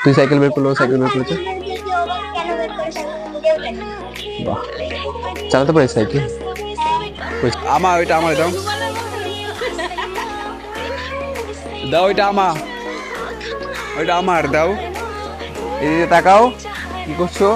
তুই সাইকেল বের করলো, সাইকেল বের করেছে। বাহ, চালাতে পারিস সাইকেল? আমার ওইটা আমার দাও, দাও ওইটা আমার, ওইটা আমার দাও। এদিকে তাকাও, কি করছো?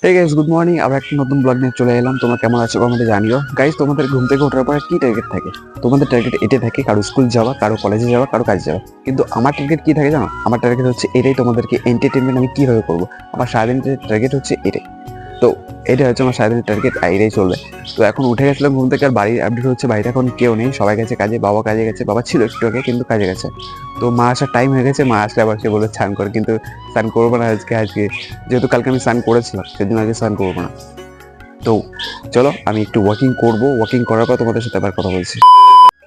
Hey guys, good morning. আবার একটা নতুন ব্লগ নিয়ে চলে এলাম। তোমরা কেমন আছো কমেন্টে জানিও। গাইস, তোমাদের ঘুম থেকে ওঠার পরে কি টার্গেট থাকে? তোমাদের টার্গেট এটাই থাকে, কারো স্কুল যাওয়া, কারো কলেজে যাওয়া, কারো কাজে যাওয়া। কিন্তু আমার টার্গেট কি থাকে জানো? আমার টার্গেট হচ্ছে এটাই, তোমাদেরকে এন্টারটেনমেন্ট আমি কিভাবে করবো। আমার সারাদিনের টার্গেট হচ্ছে এটাই। তো এটা হচ্ছে আমার সারাদিনের টার্গেট, এটাই চলবে। তো এখন উঠে গেছিলাম ঘুম থেকে, আর বাড়ির আপডেট হচ্ছে বাড়িতে এখন কেউ নেই, সবাই গেছে কাজে। বাবা কাজে গেছে, বাবা ছিল একটু আগে কিন্তু কাজে গেছে। তো মা আসার টাইম হয়ে গেছে, মা আসলে আবার সে বলবে স্নান করে, কিন্তু স্নান করবো না আজকে যেহেতু কালকে আমি স্নান করেছিলাম, সেদিন আজকে স্নান করবো না। তো চলো আমি একটু ওয়াকিং করবো, ওয়াকিং করার পর তোমাদের সাথে আবার কথা বলছি।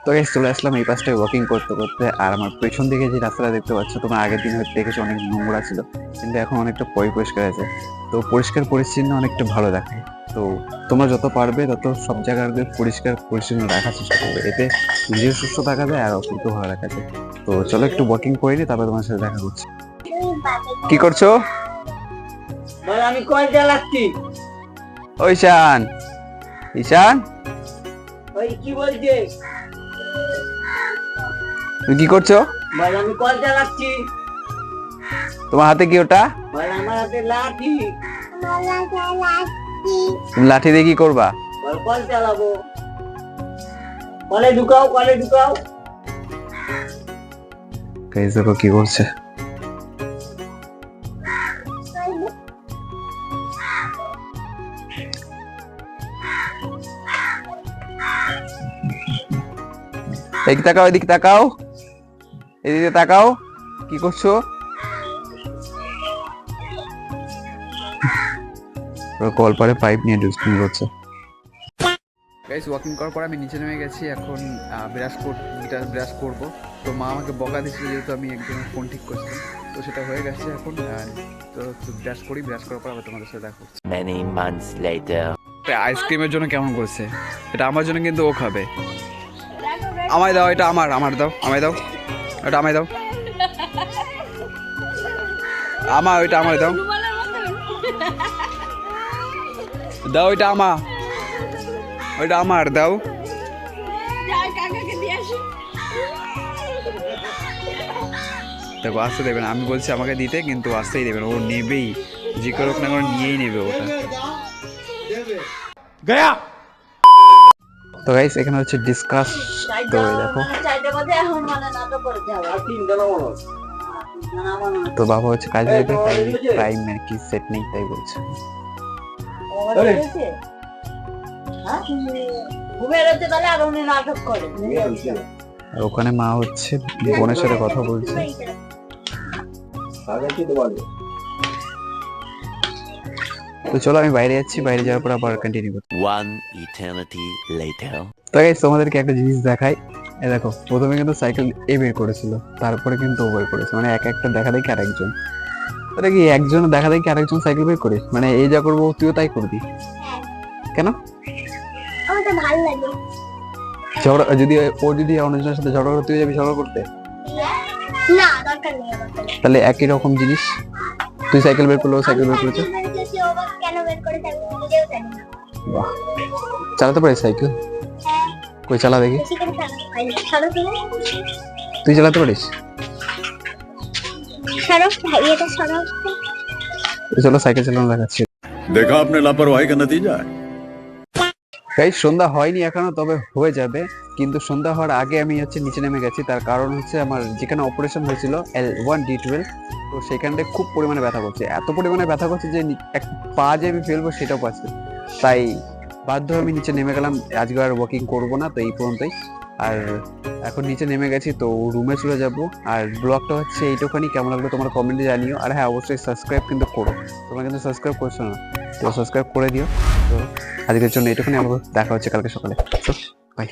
তো গাইস, চলে আসলাম এই পাশটায় ওয়াকিং করতে করতে। আর আমার পেছন দিকে যে রাস্তাটা দেখতে পাচ্ছ, তোমরা আগের দিন হয়তো দেখেছো অনেক নোংরা ছিল, কিন্তু এখন অনেকটা পরিষ্কার আছে। তো পরিষ্কার পরিচ্ছন্ন অনেকটা ভালো দেখায়। তো তোমরা যত পারবে তত সব জায়গাকে পরিষ্কার পরিচ্ছন্ন রাখার চেষ্টা করবে, এতে নিজের সুস্থ থাকা যায় আর অসুস্থ ভালো রাখা যায়। তো চলো একটু ওয়াকিং করে নিই, তারপরে তোমার সাথে দেখা করছি। কি করছো? আমি কল চালাচ্ছি। ও ঈশান, ঈশান ওই কি বলছে? তুমি কি করছো? বল আমি কল চালাচ্ছি। তোমার হাতে কি ওটা? বল আমার হাতে লাঠি। তুমি লাঠি দিয়ে কি করবা? বল কল চালাবো। কলে ঢুকাও, কলে ঢুকাও। গাইস দেখো কি করছে। এদিকে তাকাও, এদিকে তাকাও, এদিকে তাকাও, কি করছো? কলপারে পাইপ নিয়ে ডিসপ্লে করছে। গাইস, ওয়াকিং করার পর আমি নিচে নেমে গেছি। এখন ব্রাশ করবো। তো মা আমাকে বকা দিচ্ছিল যেহেতু আমি একজনের ফোন ঠিক করছিলাম। তো সেটা হয়ে গেছে এখন। তো ব্রাশ করি, ব্রাশ করার পর আবার তোমাদের সাথে দেখা করছি। Many months later. আইসক্রিমের জন্য কেমন করছে? এটা আমার জন্য, কিন্তু ও খাবে। আমায় দাও, এটা আমার দাও, আমায় দাও, এটা আমায় দাও, আমার ওইটা আমায় দাও, দাও ওইটা ওইটা আমার দাও। দেখো আসতে দেবে না, আমি বলছি আমাকে দিতে, কিন্তু আসতেই দেবে না। ও নেবেই, যে করুক না করে নিয়েই নেবে ওটা। গয়া। তো গাইস, এখানে হচ্ছে ডিসকাস। তো দেখো, তো বাবা হচ্ছে কাজে যাবে, তাই টাইম আর কি সেট নেই, তাই বলছে। আর ওখানে মা হচ্ছে বোনের সাথে কথা বলছে। তো চলো আমি বাইরে যাচ্ছি, বাইরে যাওয়ার পর আবার কন্টিনিউ করছি। One eternity later. তো গাইস, তোমাদেরকে একটা জিনিস দেখাই। এই দেখো, প্রথমে কিন্তু সাইকেল এ বের করেছিল, তারপরে কিন্তু ও বের করেছে। মানে এক একটা দেখা দেখি আরেকজন, ওটা কি একজন দেখা দেখি আরেকজন সাইকেল বের করে, মানে এই যা করবো তুইও তাই করবি কেন? ঝগড়া যদি ও যদি অন্যজনের সাথে ঝগড়া করে, তুই যাবি ঝগড়া করতে? না, দরকার নেই। তাহলে একই রকম জিনিস, তুই সাইকেল বের করলো, ও সাইকেল বের করেছে। কেন বের করে থাকবে নিজেও জানি না। বাহ, চালাতে পারিস সাইকেল? কই চালা দেখি। তুই চালাতে পারিস? চলো সাইকেল চালানো দেখাচ্ছি। देखा आपने लापरवाही का नतीजा है। গাইস, সন্ধ্যা হয়নি এখনো, তবে হয়ে যাবে। কিন্তু সন্ধ্যা হওয়ার আগে আমি হচ্ছে নিচে নেমে গেছি। তার কারণ হচ্ছে আমার যেখানে অপারেশন হয়েছিল L1D12, তো সেখানটায় খুব পরিমাণে ব্যথা করছে, এত পরিমাণে ব্যথা করছে যে এক পা যে আমি ফেলবো সেটাও পাচ্ছি। তাই বাধ্য হয়ে আমি নিচে নেমে গেলাম। আজকে আর ওয়াকিং করবো না, তো এই পর্যন্তই। আর এখন নিচে নেমে গেছি, তো রুমে চলে যাব। আর ব্লগটা হচ্ছে এইটুখানি। কেমন লাগলো তোমরা কমেন্টে জানিও। আর হ্যাঁ, অবশ্যই সাবস্ক্রাইব কিন্তু করো, তোমরা কিন্তু সাবস্ক্রাইব করছো না, তো সাবস্ক্রাইব করে দিও। তো আজকের জন্য এইটুখানি, আমাকে দেখা হচ্ছে কালকে সকালে। বাই।